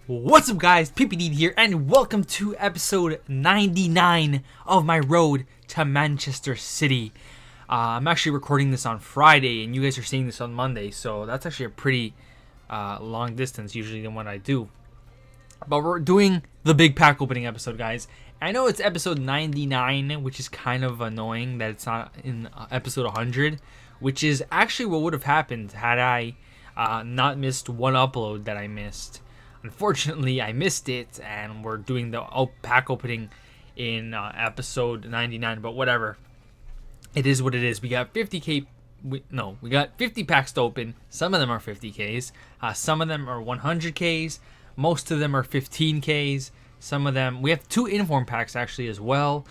What's up, guys? PPD here, and welcome to episode 99 of my road to Manchester City. I'm actually recording this on Friday, and you guys are seeing this on Monday, so that's actually a pretty long distance usually than what I do. But we're doing the big pack opening episode, guys. I know it's episode 99, which is kind of annoying that it's not in episode 100, which is actually what would have happened had I not missed one upload that I missed. Unfortunately, I missed it, and we're doing the pack opening in episode 99, but whatever. It is what it is. We got 50k. We got 50 packs to open. Some of them are 50ks. Some of them are 100ks. Most of them are 15ks. Some of them, we have 2 inform packs actually as well.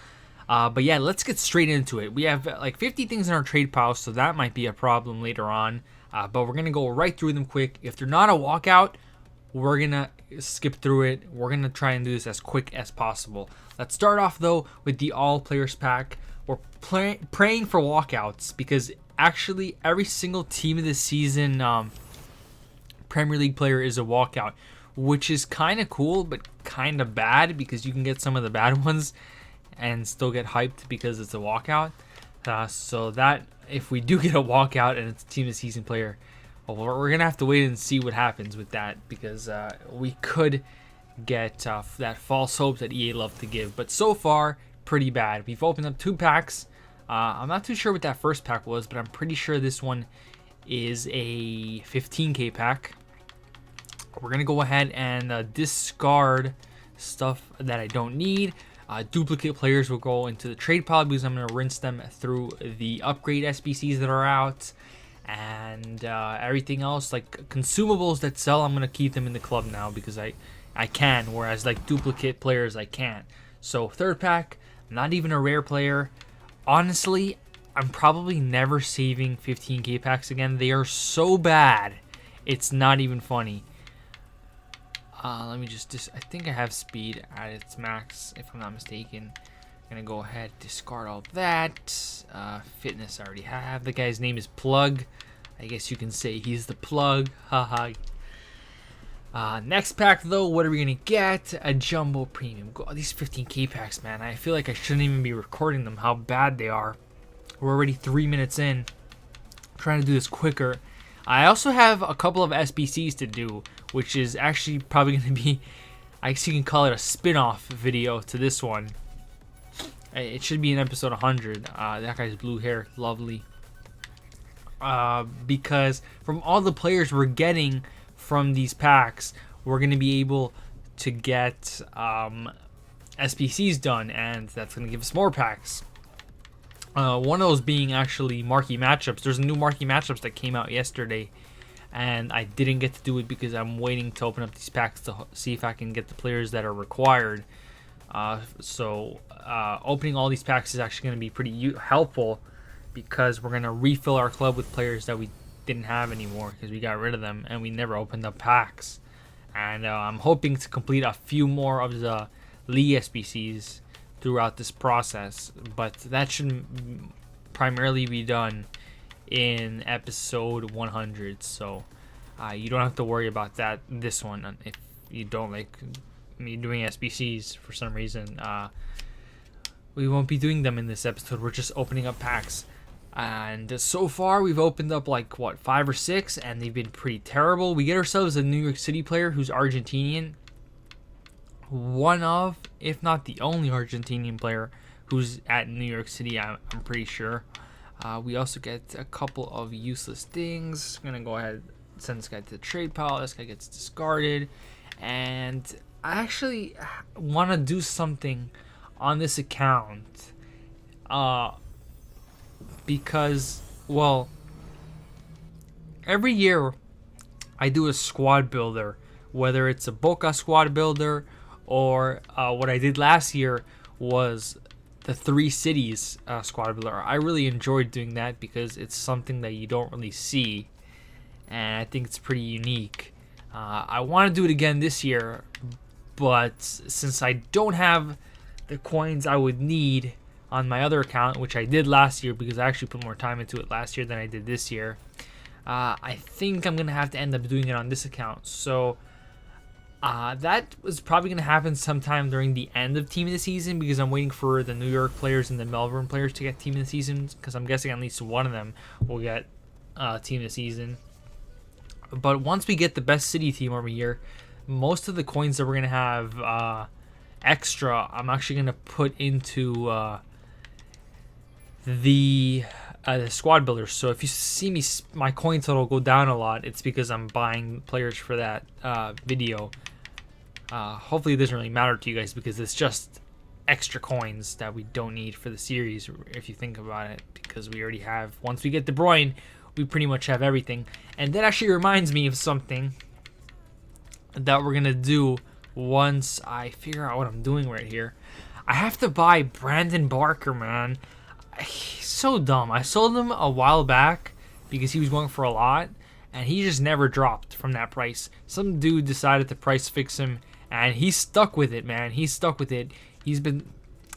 But yeah, let's get straight into it. We have like 50 things in our trade pile, so that might be a problem later on. But we're going to go right through them quick. If they're not a walkout, we're going to skip through it. We're going to try and do this as quick as possible. Let's start off, though, with the all players pack. We're praying for walkouts because actually every single team of this season Premier League player is a walkout, which is kind of cool but kind of bad because you can get some of the bad ones and still get hyped because it's a walkout. So that if we do get a walkout and it's a team of the season player, well, we're going to have to wait and see what happens with that because we could get that false hope that EA love to give. But so far, pretty bad. We've opened up 2 packs. I'm not too sure what that first pack was, but I'm pretty sure this one is a 15k pack. We're going to go ahead and discard stuff that I don't need. Duplicate players will go into the trade pile because I'm going to rinse them through the upgrade SBCs that are out. And everything else, like consumables that sell, I'm going to keep them in the club now because I can, whereas like duplicate players I can't. So third pack, not even a rare player. Honestly, I'm probably never saving 15k packs again. They are so bad, it's not even funny. Let me just I think I have speed at its max, if I'm not mistaken. I'm gonna go ahead, discard all that. Fitness I already have. The guy's name is Plug. I guess you can say he's the plug. Haha. Next pack, though, what are we gonna get? A jumbo premium. These 15k packs, man. I feel like I shouldn't even be recording them. How bad they are. We're already 3 minutes in. I'm trying to do this quicker. I also have a couple of SBCs to do, which is actually probably gonna be, I guess you can call it a spin-off video to this one. It should be in episode 100. That guy's blue hair, lovely. Because from all the players we're getting from these packs, we're going to be able to get SBCs done, and that's going to give us more packs. One of those being actually marquee matchups. There's a new marquee matchups that came out yesterday, and I didn't get to do it because I'm waiting to open up these packs to see if I can get the players that are required. Opening all these packs is actually going to be pretty helpful because we're going to refill our club with players that we didn't have anymore because we got rid of them and we never opened up packs. And I'm hoping to complete a few more of the League SBCs throughout this process, but that should primarily be done in episode 100, so you don't have to worry about that this one if you don't like me doing SBCs for some reason. We won't be doing them in this episode. We're just opening up packs, and so far we've opened up like what 5 or 6, and they've been pretty terrible. We get ourselves a New York City player who's Argentinian, one of, if not the only Argentinian player who's at New York City, I'm pretty sure. We also get a couple of useless things. I'm gonna go ahead and send this guy to the trade pile. This guy gets discarded, and I actually want to do something on this account because, well, every year I do a squad builder, whether it's a Boca squad builder or what I did last year was the 3 cities squad builder. I really enjoyed doing that because it's something that you don't really see, and I think it's pretty unique. I want to do it again this year, but since I don't have the coins I would need on my other account, which I did last year because I actually put more time into it last year than I did this year, I think I'm going to have to end up doing it on this account. So That was probably going to happen sometime during the end of Team of the Season because I'm waiting for the New York players and the Melbourne players to get Team of the Season because I'm guessing at least one of them will get Team of the Season. But once we get the best city team over here, most of the coins that we're going to have extra, I'm actually going to put into the squad builders. So if you see me, my coin total go down a lot, it's because I'm buying players for that video. Hopefully it doesn't really matter to you guys because it's just extra coins that we don't need for the series if you think about it, because we already have, once we get De Bruyne, we pretty much have everything. And that actually reminds me of something that we're gonna do once I figure out what I'm doing right here. I have to buy Brandon Barker, man. He's so dumb. I sold him a while back because he was going for a lot, and he just never dropped from that price. Some dude decided to price fix him, and he's stuck with it, man. He's stuck with it. He's been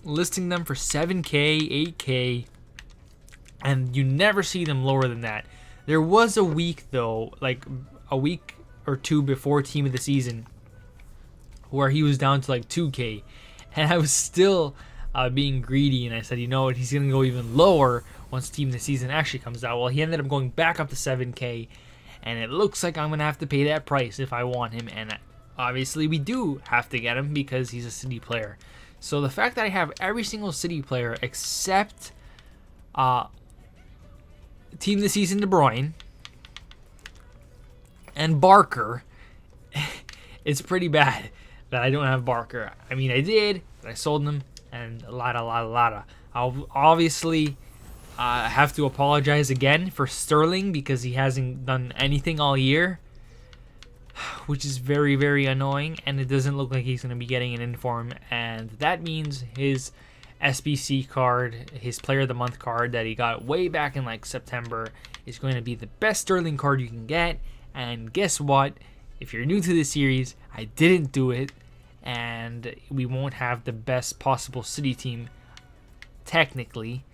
listing them for 7K, 8K, and you never see them lower than that. There was a week, though, like a week or two before Team of the Season, where he was down to like 2K, and I was still being greedy, and I said, you know what, he's going to go even lower once Team of the Season actually comes out. Well, he ended up going back up to 7K, and it looks like I'm going to have to pay that price if I want him, and obviously we do have to get him because he's a City player. So the fact that I have every single City player except Team of the Season De Bruyne and Barker, it's pretty bad that I don't have Barker. I mean, I did, but I sold him, and a lot. I'll obviously have to apologize again for Sterling because he hasn't done anything all year, which is very, very annoying, and it doesn't look like he's going to be getting an inform, and that means his SBC card, his Player of the Month card that he got way back in like September, is going to be the best Sterling card you can get. And guess what? If you're new to this series, I didn't do it, and we won't have the best possible City team technically.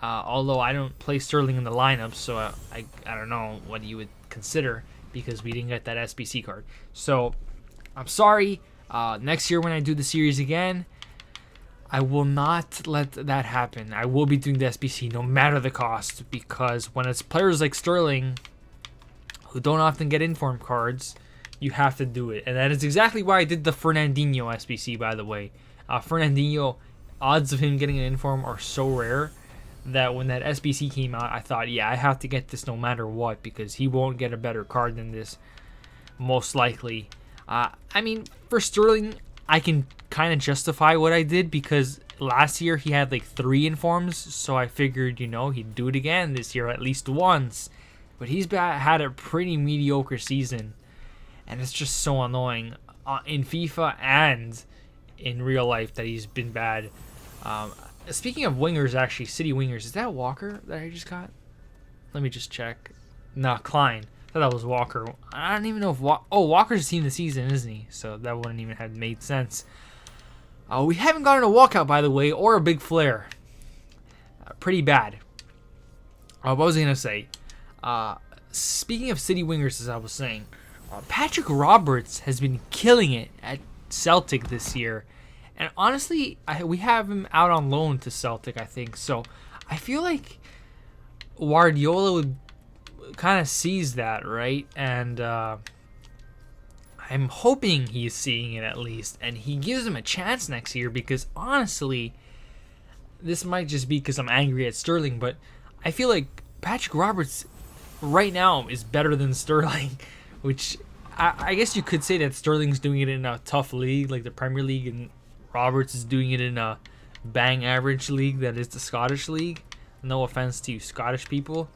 Although I don't play Sterling in the lineup, so I don't know what you would consider because we didn't get that SBC card. So I'm sorry. Next year when I do the series again, I will not let that happen. I will be doing the SBC no matter the cost, because when it's players like Sterling who don't often get inform cards, you have to do it. And that is exactly why I did the Fernandinho SBC, by the way. Fernandinho, odds of him getting an inform are so rare that when that SBC came out, I thought, yeah, I have to get this no matter what, because he won't get a better card than this, most likely. I mean, for Sterling, I can kind of justify what I did because last year he had like 3 informs, so I figured, you know, he'd do it again this year at least once. But he's had a pretty mediocre season, and it's just so annoying in FIFA and in real life that he's been bad. Speaking of wingers, actually, City wingers, is that Walker that I just got? Let me just check. Nah, Klein. I thought that was Walker. I don't even know if Walker's Team of the Season, isn't he? So that wouldn't even have made sense. We haven't gotten a walkout, by the way, or a big flare. Pretty bad. What was I gonna say? Speaking of City wingers, as I was saying, Patrick Roberts has been killing it at Celtic this year. And honestly, we have him out on loan to Celtic, I think. So I feel like Guardiola would kind of sees that, right? And I'm hoping he's seeing it at least, and he gives him a chance next year, because honestly, this might just be because I'm angry at Sterling, but I feel like Patrick Roberts right now is better than Sterling, which I guess you could say that Sterling's doing it in a tough league like the Premier League, and Roberts is doing it in a bang average league that is the Scottish League. No offense to you Scottish people,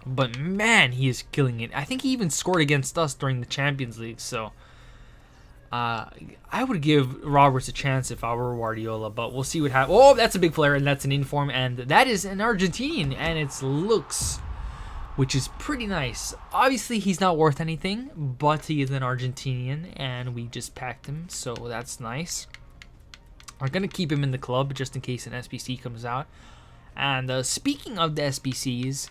but man, he is killing it. I think he even scored against us during the Champions League, so I would give Roberts a chance if I were Guardiola, but we'll see what happens. Oh, that's a big player, and that's an inform, and that is an Argentinian, and it's looks, which is pretty nice. Obviously, he's not worth anything, but he is an Argentinian, and we just packed him, so that's nice. We're going to keep him in the club just in case an SBC comes out. And speaking of the SBCs,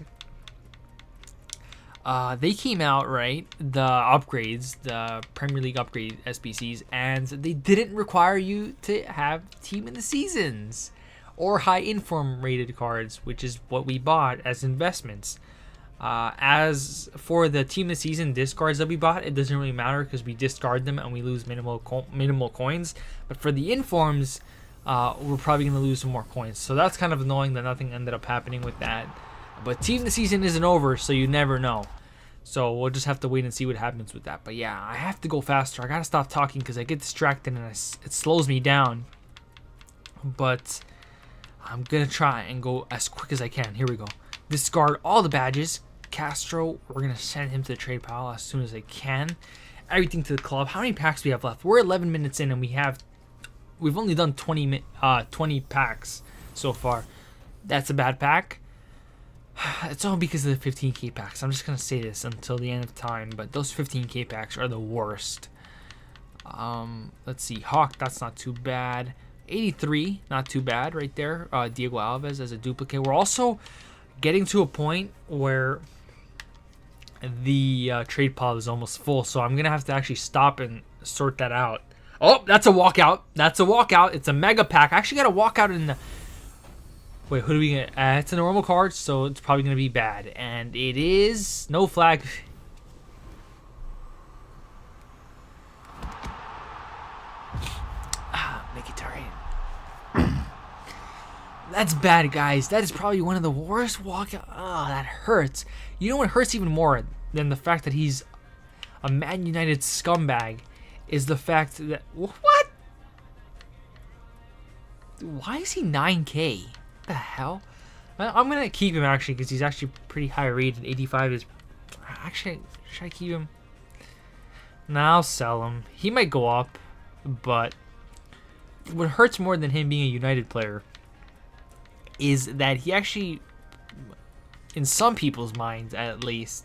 they came out, right, the upgrades, the Premier League upgrade SBCs, and they didn't require you to have team in the seasons or high inform rated cards, which is what we bought as investments. As for the team of the season discards that we bought, it doesn't really matter because we discard them and we lose minimal coins. But for the informs, we're probably going to lose some more coins. So that's kind of annoying that nothing ended up happening with that. But team of the season isn't over, so you never know. So we'll just have to wait and see what happens with that. But yeah, I have to go faster. I got to stop talking because I get distracted and it slows me down. But I'm going to try and go as quick as I can. Here we go. Discard all the badges. Castro, we're going to send him to the trade pile as soon as I can. Everything to the club. How many packs do we have left? We're 11 minutes in and we've only done 20 packs so far. That's a bad pack. It's all because of the 15k packs. I'm just going to say this until the end of time, but those 15k packs are the worst. Let's see. Hawk, that's not too bad. 83, not too bad right there. Diego Alves as a duplicate. We're also getting to a point where the trade pile is almost full, so I'm gonna have to actually stop and sort that out. Oh, that's a walkout. That's a walkout. It's a mega pack. I actually got a walkout in the... Wait, who do we get? It's a normal card, so it's probably gonna be bad, and it is no flag. Mkhitaryan. That's bad, guys. That is probably one of the worst walkout. Oh, that hurts. You know what hurts even more than the fact that he's a Man United scumbag is the fact that... What? Why is he 9k? What the hell? I'm going to keep him, actually, because he's actually pretty high rated. 85 is... Actually, should I keep him? Nah, I'll sell him. He might go up, but what hurts more than him being a United player is that he actually, in some people's minds at least,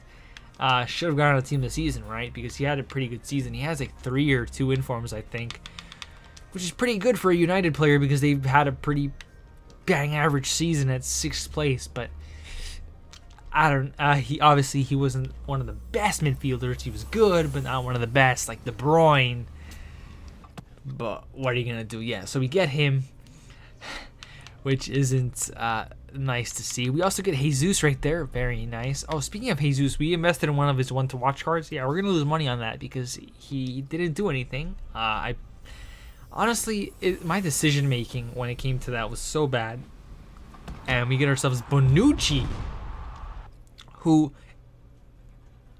should have gone on the team this season, right? Because he had a pretty good season. He has like 3 or 2 informs, I think, which is pretty good for a United player because they've had a pretty bang average season at 6th place. But I don't. He wasn't one of the best midfielders. He was good, but not one of the best, like De Bruyne. But what are you gonna do? Yeah, so we get him, which isn't nice to see. We also get Jesus right there. Very nice. Oh, speaking of Jesus, we invested in one of his 1-to-watch cards. Yeah, we're going to lose money on that because he didn't do anything. Honestly, my decision-making when it came to that was so bad. And we get ourselves Bonucci, who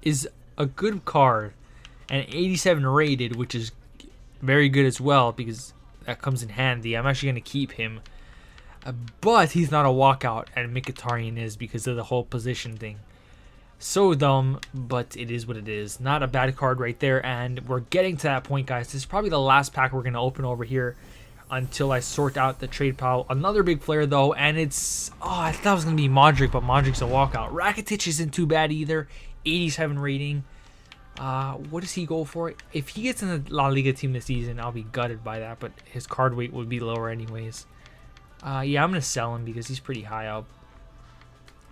is a good card and 87 rated, which is very good as well because that comes in handy. I'm actually going to keep him. But he's not a walkout, and Mkhitaryan is because of the whole position thing. So dumb, but it is what it is. Not a bad card right there, and we're getting to that point, guys. This is probably the last pack we're going to open over here until I sort out the trade pile. Another big player, though, and it's... Oh, I thought it was going to be Modric, but Modric's a walkout. Rakitic isn't too bad either. 87 rating. What does he go for? If he gets in the La Liga team this season, I'll be gutted by that, but his card weight would be lower anyways. Yeah, I'm going to sell him because he's pretty high up.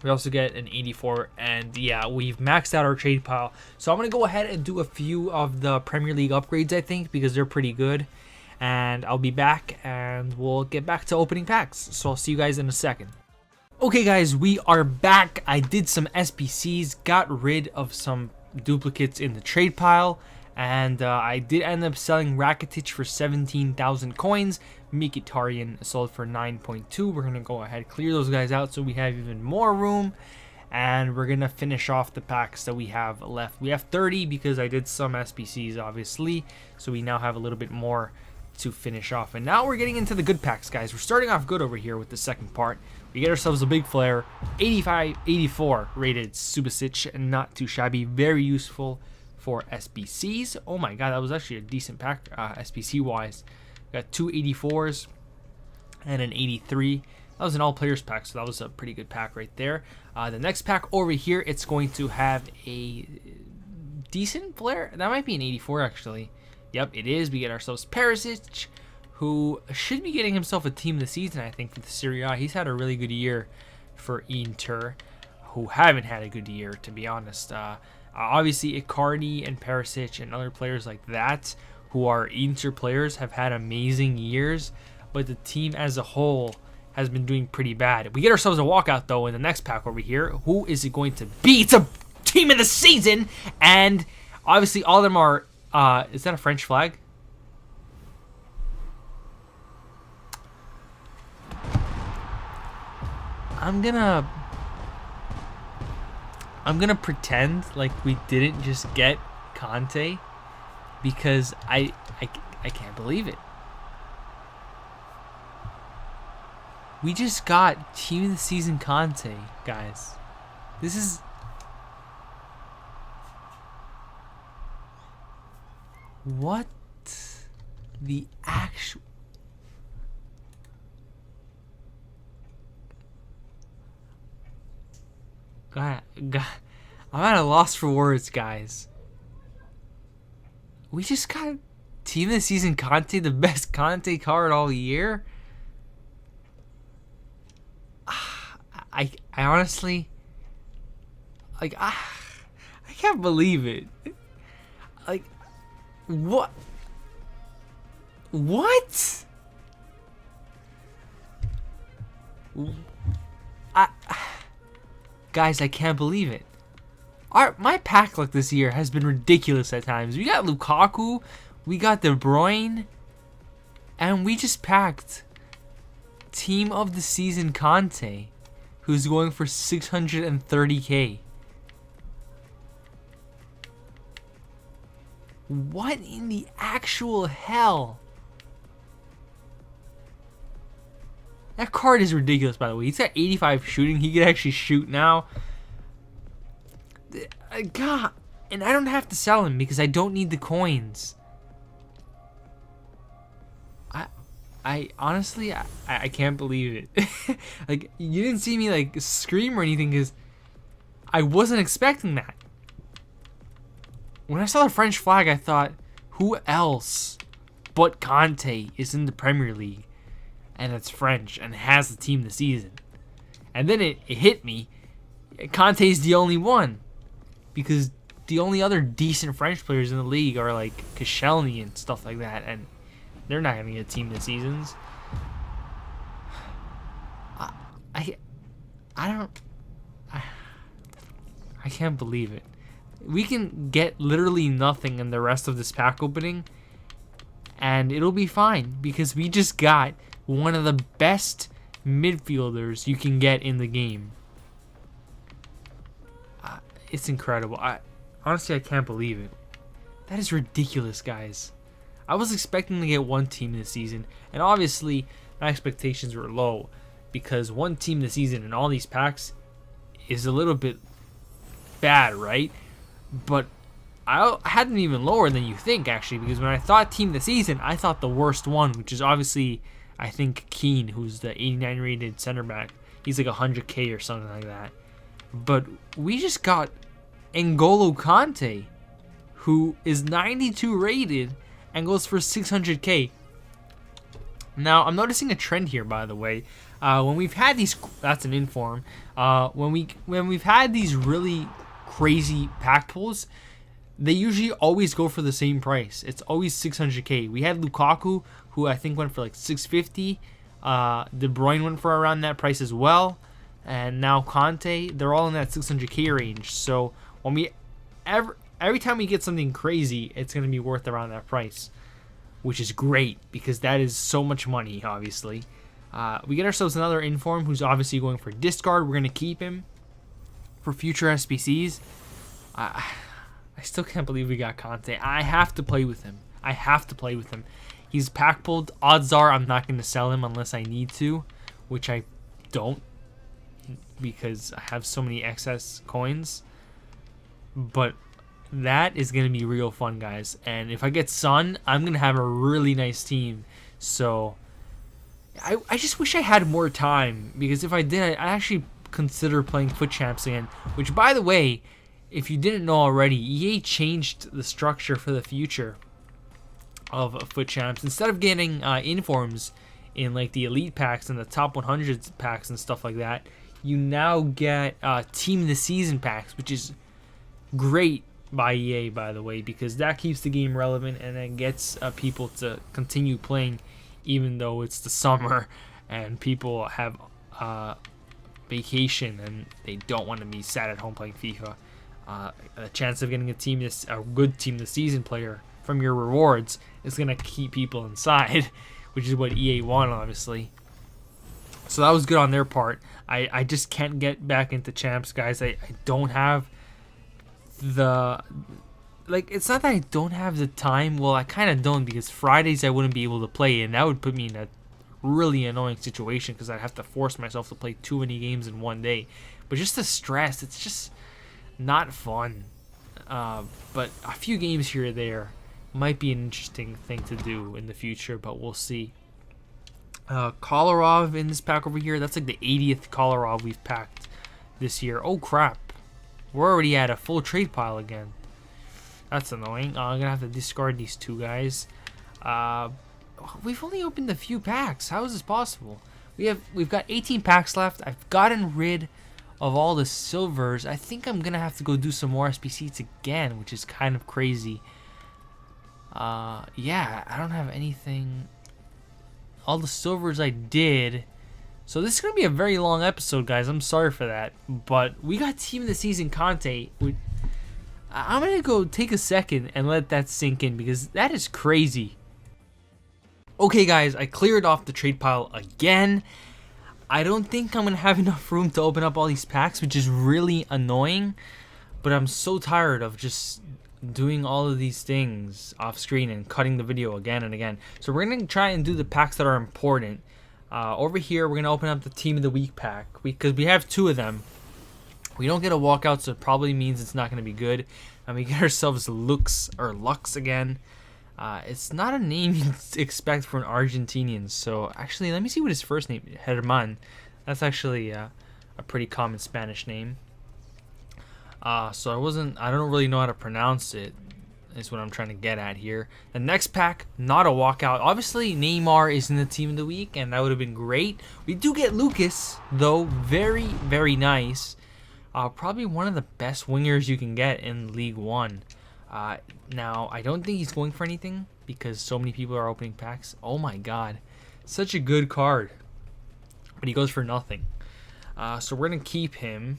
We also get an 84, and yeah, we've maxed out our trade pile. So I'm going to go ahead and do a few of the Premier League upgrades, I think, because they're pretty good. And I'll be back, and we'll get back to opening packs. So I'll see you guys in a second. Okay, guys, we are back. I did some SBCs, got rid of some duplicates in the trade pile. And I did end up selling Rakitic for 17,000 coins. Mkhitaryan sold for 9.2. We're going to go ahead clear those guys out so we have even more room. And we're going to finish off the packs that we have left. We have 30 because I did some SBCs, obviously. So we now have a little bit more to finish off. And now we're getting into the good packs, guys. We're starting off good over here with the second part. We get ourselves a big flare. 85, 84 rated Subasic. Not too shabby. Very useful for SBCs. Oh my god, that was actually a decent pack SBC wise. Got 2 84s and an 83. That was an all players pack, so that was a pretty good pack right there. The next pack over here, it's going to have a decent flare. That might be an 84 actually. Yep, it is. We get ourselves Perisic, who should be getting himself a team this season, I think, for the Serie A. He's had a really good year for Inter. who haven't had a good year, to be honest. Obviously, Icardi and Perisic and other players like that, who are Inter players, have had amazing years, but the team as a whole has been doing pretty bad. We get ourselves a walkout, though, in the next pack over here. Who is it going to be? It's a team of the season, and obviously all of them are... is that a French flag? I'm gonna pretend like we didn't just get Conte, because I can't believe it. We just got team of the season Conte, guys. This is... What the actual... God, I'm at a loss for words, guys. We just got team of the season Conte, the best Conte card all year. I honestly, like, I can't believe it. Like, what? What? Guys, I can't believe it. My pack luck this year has been ridiculous at times. We got Lukaku, we got De Bruyne, and we just packed team of the season Conte, who's going for 630k. What in the actual hell? That card is ridiculous, by the way. He's got 85 shooting. He can actually shoot now. God, and I don't have to sell him because I don't need the coins. I honestly, I can't believe it. Like, you didn't see me like scream or anything because I wasn't expecting that. When I saw the French flag, I thought, who else but Conte is in the Premier League? And it's French and has the team this season. And then it hit me. Conte's the only one. Because the only other decent French players in the league are like Koscielny and stuff like that. And they're not going to get a team this seasons. I can't believe it. We can get literally nothing in the rest of this pack opening. And it'll be fine. Because we just got one of the best midfielders you can get in the game. It's incredible. Honestly, I can't believe it. That is ridiculous, guys. I was expecting to get one team this season, and obviously my expectations were low because one team this season in all these packs is a little bit bad, right? But I had them even lower than you think, actually, because when I thought team of the season, I thought the worst one, which is obviously, I think, Keane, who's the 89 rated center back. He's like 100k or something like that. But we just got N'Golo Kante, who is 92 rated and goes for 600k. Now, I'm noticing a trend here, by the way. When we've had these, that's an inform. When we've had these really crazy pack pulls, they usually always go for the same price. It's always 600k. We had Lukaku, who I think went for like 650. De Bruyne went for around that price as well. And now Conte, they're all in that 600k range. So when we every time we get something crazy, it's going to be worth around that price, which is great because that is so much money, obviously. We get ourselves another Inform who's obviously going for discard. We're going to keep him for future SBCs. I still can't believe we got Conte. I have to play with him. He's pack pulled. Odds are I'm not going to sell him unless I need to, which I don't because I have so many excess coins. But that is going to be real fun, guys. And if I get Son, I'm going to have a really nice team. So I just wish I had more time, because if I did, I actually consider playing Foot Champs again. Which, by the way, if you didn't know already, EA changed the structure for the future of Foot Champs. Instead of getting informs in like the Elite packs and the top 100 packs and stuff like that, you now get Team of the Season packs, which is great by EA, by the way, because that keeps the game relevant and it gets people to continue playing even though it's the summer and people have vacation and they don't want to be sat at home playing FIFA. A chance of getting a good Team of the Season player from your rewards is going to keep people inside, which is what EA want, obviously. So that was good on their part. I just can't get back into champs, guys. I don't have the... Like, it's not that I don't have the time. Well, I kind of don't, because Fridays I wouldn't be able to play, and that would put me in a really annoying situation because I'd have to force myself to play too many games in one day. But just the stress, it's just not fun. But a few games here or there might be an interesting thing to do in the future, but we'll see. Kolarov in this pack over here. That's like the 80th Kolarov we've packed this year. Oh crap, we're already at a full trade pile again. That's annoying. I'm gonna have to discard these two guys. We've only opened a few packs. How is this possible? We've got 18 packs left. I've gotten rid of all the silvers. I think I'm gonna have to go do some more SBCs again, which is kind of crazy. Yeah, I don't have anything. All the silvers I did. So this is gonna be a very long episode, guys. I'm sorry for that, but we got Team of the Season Conte. I'm gonna go take a second and let that sink in because that is crazy. Okay, guys, I cleared off the trade pile again. I don't think I'm gonna have enough room to open up all these packs, which is really annoying. But I'm so tired of just doing all of these things off screen and cutting the video again and again. So we're gonna try and do the packs that are important. Over here, we're gonna open up the Team of the Week pack because we have two of them. We don't get a walkout, so it probably means it's not gonna be good. And we get ourselves Lux again. It's not a name you'd expect for an Argentinian. So actually, let me see what his first name is. Herman. That's actually a pretty common Spanish name. So I don't really know how to pronounce it, is what I'm trying to get at here. The next pack, not a walkout. Obviously, Neymar is in the Team of the Week, and that would have been great. We do get Lucas, though. Very, very nice. Probably one of the best wingers you can get in League One. Now, I don't think he's going for anything because so many people are opening packs. Oh my god. Such a good card. But he goes for nothing. So we're going to keep him.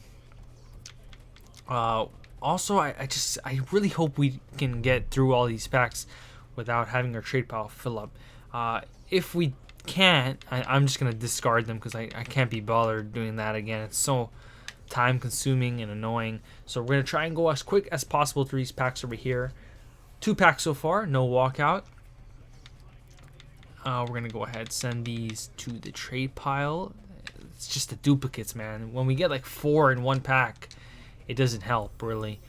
Also, I really hope we can get through all these packs without having our trade pile fill up. If we can't, I'm just going to discard them because I can't be bothered doing that again. It's so time consuming and annoying. So we're going to try and go as quick as possible through these packs over here. 2 packs so far, no walkout. We're going to go ahead, send these to the trade pile. It's just the duplicates, man. When we get like 4 in one pack, it doesn't help really.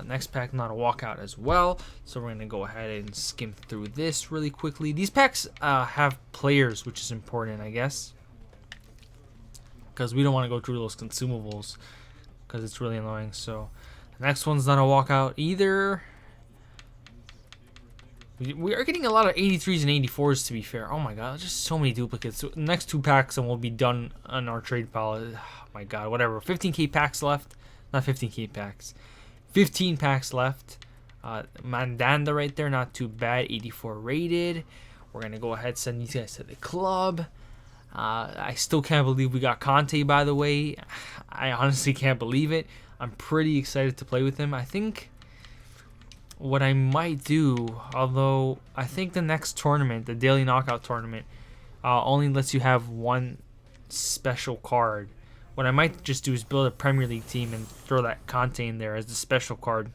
Next pack, not a walkout as well. So we're going to go ahead and skim through this really quickly. These packs have players, which is important, I guess, because we don't want to go through those consumables because it's really annoying. So the next one's not a walkout either. We are getting a lot of 83s and 84s, to be fair. Oh my god, just so many duplicates. So next 2 packs and we'll be done on our trade pile. Oh my god, whatever. 15k packs left. Not 15k packs. 15 packs left. Mandanda right there, not too bad. 84 rated. We're going to go ahead and send these guys to the club. I still can't believe we got Conte, by the way. I honestly can't believe it. I'm pretty excited to play with him. I think what I might do, although I think the next tournament, the daily knockout tournament, only lets you have 1 special card. What I might just do is build a Premier League team and throw that Conte in there as the special card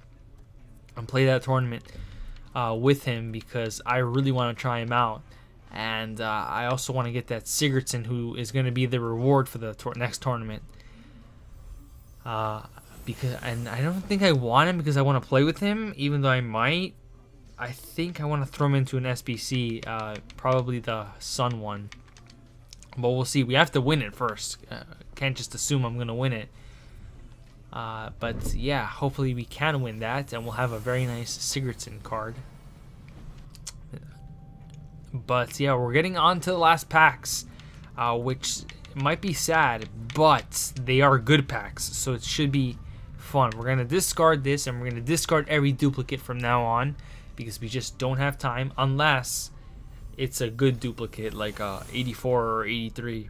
and play that tournament with him because I really want to try him out. And I also want to get that Sigurdsson, who is going to be the reward for the next tournament. And I don't think I want him because I want to play with him, even though I might. I think I want to throw him into an SBC, probably the Sun one. But we'll see. We have to win it first. Can't just assume I'm going to win it. But yeah, hopefully we can win that, and we'll have a very nice Sigurdsson card. But yeah, we're getting on to the last packs, which might be sad, but they are good packs, so it should be fun. We're going to discard this, and we're going to discard every duplicate from now on, because we just don't have time, unless it's a good duplicate, like 84 or 83.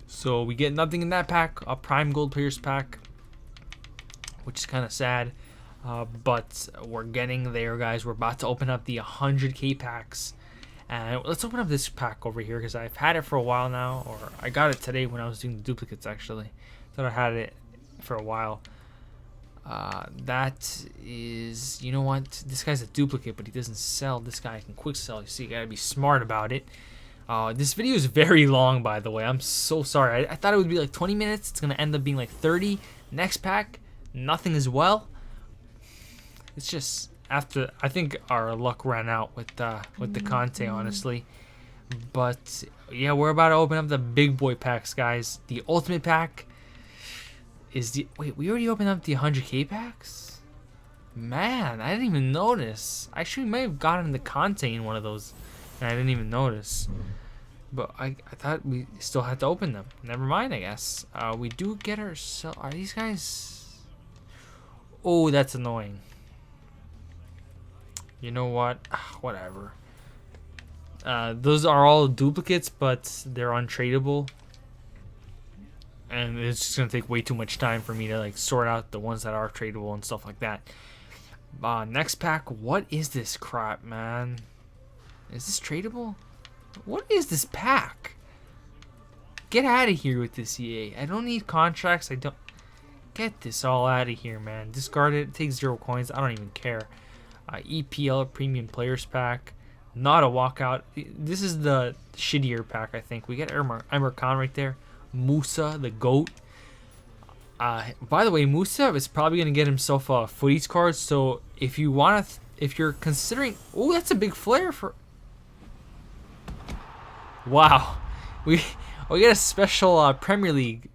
So we get nothing in that pack, a Prime Gold Players pack, which is kind of sad. But we're getting there, guys. We're about to open up the 100k packs. And let's open up this pack over here, because I've had it for a while now. Or I got it today when I was doing the duplicates, actually. Thought I had it for a while. That is, you know what? This guy's a duplicate, but he doesn't sell. This guy can quick sell. You see, you gotta be smart about it. This video is very long, by the way. I'm so sorry. I thought it would be like 20 minutes. It's gonna end up being like 30. Next pack, nothing as well. It's just after, I think our luck ran out with the Conte, honestly. But yeah, we're about to open up the big boy packs, guys. The ultimate pack is the, wait, we already opened up the 100k packs? Man, I didn't even notice. Actually, we may have gotten the Conte in one of those, and I didn't even notice. But I thought we still had to open them. Never mind, I guess. We do get ourselves. Are these guys? Oh, that's annoying. You know what? Whatever. Those are all duplicates, but they're untradeable. And it's just going to take way too much time for me to like sort out the ones that are tradable and stuff like that. Next pack. What is this crap, man? Is this tradable? What is this pack? Get out of here with this, EA. I don't need contracts. I don't. Get this all out of here, man. Discard it. It takes 0 coins. I don't even care. EPL Premium Players Pack. Not a walkout. This is the shittier pack, I think. We get Emre Can right there. Musa, the GOAT. By the way, Musa is probably going to get himself a footies card. So if you want to, if you're considering, oh, that's a big flare for. Wow, we get a special Premier League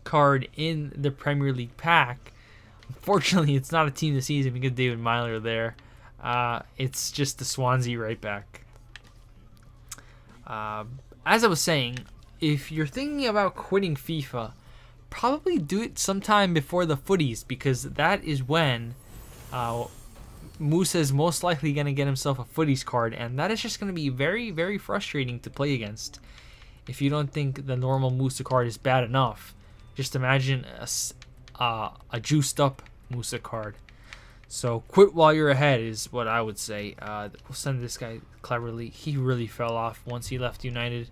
card in the Premier League pack. Unfortunately, it's not a team this season because David Myler there. It's just the Swansea right back. As I was saying, if you're thinking about quitting FIFA, probably do it sometime before the footies, because that is when Musa is most likely going to get himself a footies card, and that is just going to be very, very frustrating to play against. If you don't think the normal Musa card is bad enough, just imagine a juiced up Musa card. So quit while you're ahead is what I would say. We'll send this guy cleverly. He really fell off once he left United.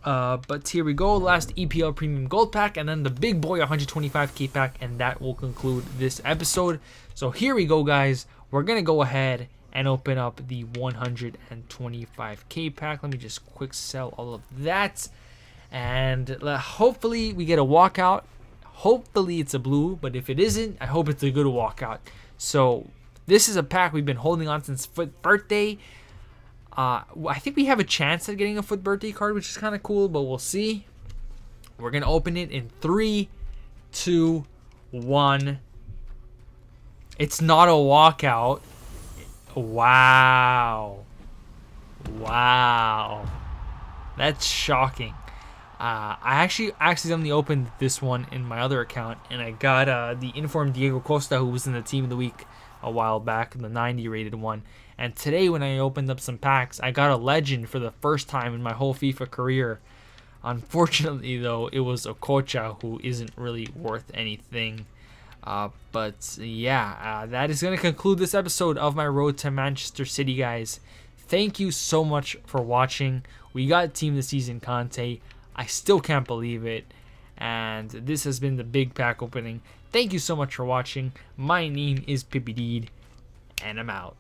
But here we go. Last EPL Premium Gold Pack, and then the big boy 125k pack, and that will conclude this episode. So here we go, guys. We're going to go ahead and open up the 125k pack. Let me just quick sell all of that. And hopefully we get a walkout. Hopefully it's a blue, but if it isn't, I hope it's a good walkout. So this is a pack we've been holding on since Foot birthday. I think we have a chance at getting a Foot birthday card, which is kind of cool, but we'll see. We're going to open it in 3, 2, 1. It's not a walkout. Wow. Wow. That's shocking. I actually accidentally opened this one in my other account, and I got the informed Diego Costa, who was in the Team of the Week a while back, the 90 rated one. And today when I opened up some packs, I got a legend for the first time in my whole FIFA career. Unfortunately, though, it was Okocha, who isn't really worth anything. But yeah, that is going to conclude this episode of my Road to Manchester City, guys. Thank you so much for watching. We got Team of the Season Conte. I still can't believe it. And this has been the big pack opening. Thank you so much for watching. My name is Pippi Deed, and I'm out.